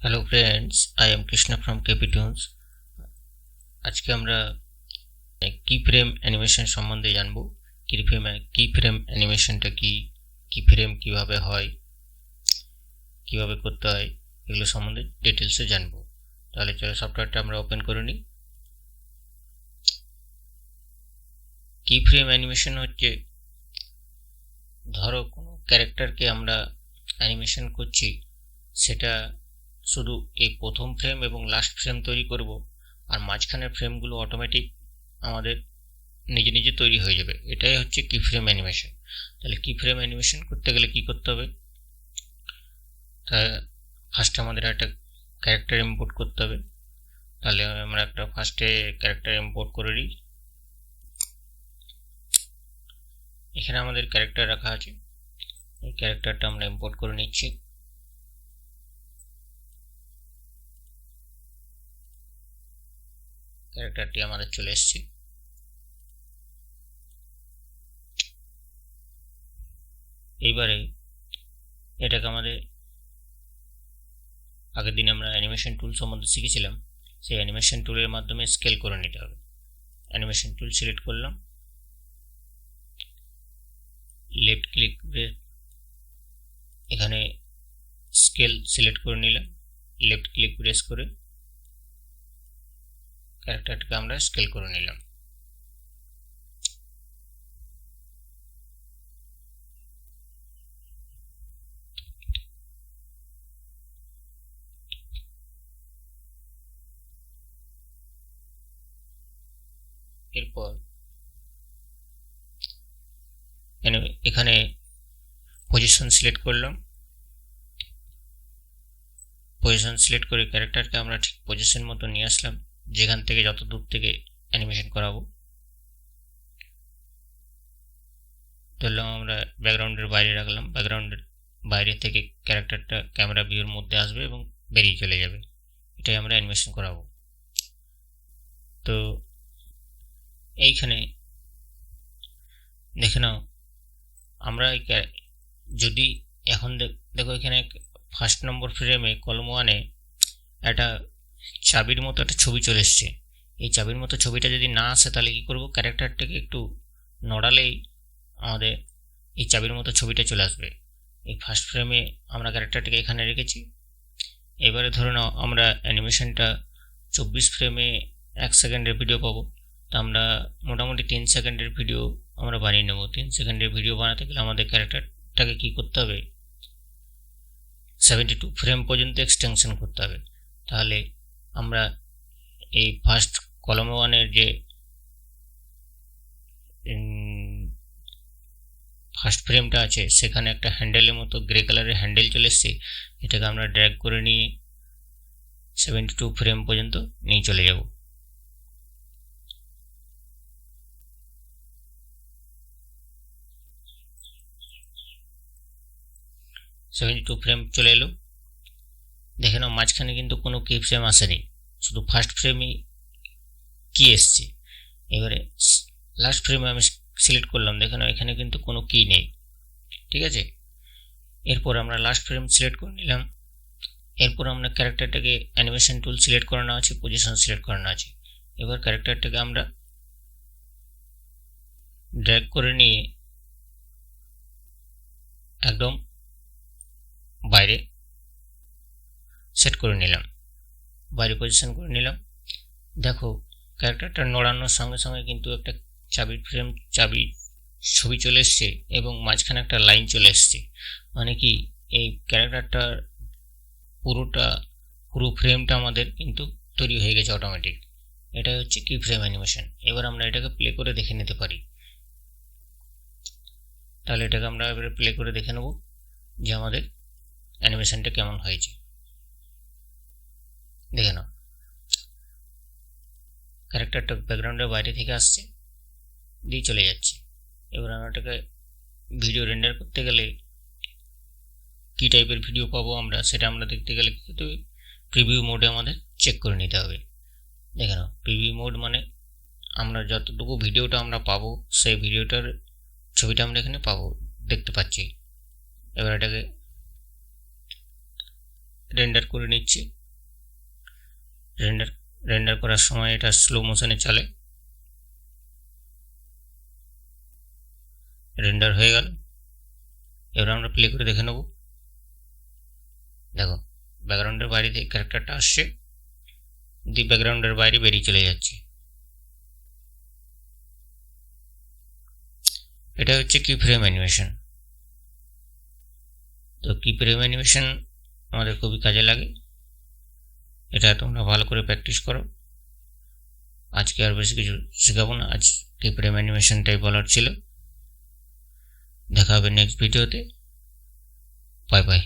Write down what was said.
Hello friends, I am Krishna from OpenToonz. আজকে আমরা কি ফ্রেম অ্যানিমেশন সম্বন্ধে জানবো। কি ফ্রেম অ্যানিমেশনটা কি ফ্রেম কিভাবে হয়, কিভাবে করতে হয়, এগুলো সম্বন্ধে ডিটেইলসে জানবো। তাহলে চলো সফটওয়্যারটা আমরা ওপেন করে নিই। কি ফ্রেম অ্যানিমেশন হচ্ছে, ধরো কোনো ক্যারেক্টারকে আমরা অ্যানিমেশন করছি, সেটা শুধু এই প্রথম ফ্রেম এবং লাস্ট ফ্রেম তৈরি করব, আর মাঝখানের ফ্রেমগুলো অটোমেটিক আমাদের নিজে নিজে তৈরি হয়ে যাবে। এটাই হচ্ছে কি ফ্রেম অ্যানিমেশন। তাহলে কি ফ্রেম অ্যানিমেশন করতে গেলে কি করতে হবে? তা ফার্স্টে আমাদের একটা ক্যারেক্টার ইম্পোর্ট করতে হবে। তাহলে আমরা একটা ফার্স্টে ক্যারেক্টার ইম্পোর্ট করে নিই। এখানে আমাদের ক্যারেক্টার রাখা আছে, এই ক্যারেক্টারটা আমরা ইম্পোর্ট করে নিচ্ছি। ক্যারেক্টারটি আমাদের চলে এসেছে। এইবারে এটাকে আমাদের আগের দিন আমরা অ্যানিমেশন টুল সম্বন্ধে শিখেছিলাম, সেই অ্যানিমেশন টুলের মাধ্যমে স্কেল করে নিতে হবে। অ্যানিমেশন টুল সিলেক্ট করলাম, লেফট ক্লিক করে এখানে স্কেল সিলেক্ট করে নিলাম, লেফট ক্লিক প্রেস করে ক্যারেক্টারটাকে আমরা স্কেল করে নিলাম। এরপর এখানে পজিশন সিলেক্ট করলাম, পজিশন সিলেক্ট করে ক্যারেক্টারকে আমরা ঠিক পজিশন মতো নিয়ে আসলাম, যেখান থেকে যত দূর থেকে অ্যানিমেশন করাবো। ধরলাম আমরা ব্যাকগ্রাউন্ডের বাইরে রাখলাম, ব্যাকগ্রাউন্ডের বাইরে থেকে ক্যারেক্টারটা ক্যামেরা ভিউর মধ্যে আসবে এবং বেরিয়ে চলে যাবে। এটাই আমরা অ্যানিমেশন করাবো। তো এইখানে দেখে নাও, আমরা যদি এখন দেখো এখানে ফার্স্ট নম্বর ফ্রেমে কলম 1-এ একটা চাবির মতো একটা ছবি চলে এসছে। এই চাবির মতো ছবিটা যদি না আসে তাহলে কি করব, ক্যারেক্টারটাকে একটু নড়ালেই আমাদের এই চাবির মতো ছবিটা চলে আসবে। এই ফার্স্ট ফ্রেমে আমরা ক্যারেক্টারটাকে এখানে রেখেছি। এবারে ধরে নাও আমরা অ্যানিমেশনটা 24 ফ্রেমে 1 সেকেন্ডের ভিডিও পাবো, তো আমরা মোটামুটি 3 সেকেন্ডের ভিডিও আমরা বানিয়ে নেব। 3 সেকেন্ডের ভিডিও বানাতে গেলে আমাদের ক্যারেক্টারটাকে কি করতে হবে, 72 ফ্রেম পর্যন্ত এক্সটেনশন করতে হবে। তাহলে আমরা এই ফার্স্ট কলম 1-এর যে ফার্স্ট ফ্রেমটা আছে, সেখানে একটা হ্যান্ডেলের মতো গ্রে কালারের হ্যান্ডেল চলে এসছে। এটাকে আমরা ড্র্যাগ করে নিয়ে 72 ফ্রেম পর্যন্ত নিয়ে চলে যাব। ফ্রেম চলে এলো। দেখে নাও মাঝখানে কিন্তু কোনো কি ফ্রেম আসেনি, শুধু ফার্স্ট ফ্রেমই কি এসছে। এবারে লাস্ট ফ্রেমে আমি সিলেক্ট করলাম, দেখে নাও এখানে কিন্তু কোনো কি নেই। ঠিক আছে, এরপর আমরা লাস্ট ফ্রেম সিলেক্ট করে নিলাম। এরপর আমরা ক্যারেক্টারটাকে অ্যানিমেশন টুল সিলেক্ট করানো আছে, পজিশন সিলেক্ট করানো আছে। এবার ক্যারেক্টারটাকে আমরা ড্র্যাগ করে নিয়ে একদম বাইরে সেট করে নিলাম, বাইরে পজিশন করে নিলাম। দেখো ক্যারেক্টারটা নড়ানোর সঙ্গে সঙ্গে কিন্তু একটা চাবি ছবি চলে এসছে এবং মাঝখানে একটা লাইন চলে এসছে। মানে কি, এই ক্যারেক্টারটার পুরো ফ্রেমটা আমাদের কিন্তু তৈরি হয়ে গেছে অটোমেটিক। এটাই হচ্ছে কি ফ্রেম অ্যানিমেশন। এবার আমরা এটাকে প্লে করে দেখে নিতে পারি। তাহলে এটাকে আমরা এবারে প্লে করে দেখে নেব যে আমাদের অ্যানিমেশনটা কেমন হয়েছে। দেখে নাও ক্যারেক্টারটা ব্যাকগ্রাউন্ডের বাইরে থেকে আসছে, দিয়ে চলে যাচ্ছে। এবার আমরা এটাকে ভিডিও রেন্ডার করতে গেলে কি টাইপের ভিডিও পাবো আমরা, সেটা আমরা দেখতে গেলে কিন্তু প্রিভিউ মোডে আমাদের চেক করে নিতে হবে। দেখে নাও প্রিভিউ মোড মানে আমরা যতটুকু ভিডিওটা আমরা পাবো, সেই ভিডিওটার ছবিটা আমরা এখানে পাবো, দেখতে পাচ্ছি। এবার এটাকে রেন্ডার করে নিচ্ছি। রেন্ডার করার সময় এটা স্লো মোশনে চলে। রেন্ডার হয়ে গেল। এবার আমরা প্লে করে দেখে নেব। দেখো ব্যাকগ্রাউন্ডের বাইরে থেকে ক্যারেক্টারটা আসছে, দি ব্যাকগ্রাউন্ডের বাইরে বেরিয়ে চলে যাচ্ছে। এটা হচ্ছে কি ফ্রেম অ্যানিমেশন। তো কি ফ্রেম অ্যানিমেশন আমাদের খুবই কাজে লাগে। এটা তোমরা ভালো করে প্র্যাকটিস করো। আজকে আর বেশি কিছু শেখাবো না, আজ কি ফ্রেম অ্যানিমেশনটাই বলার ছিল। দেখা হবে নেক্সট ভিডিওতে। Bye bye.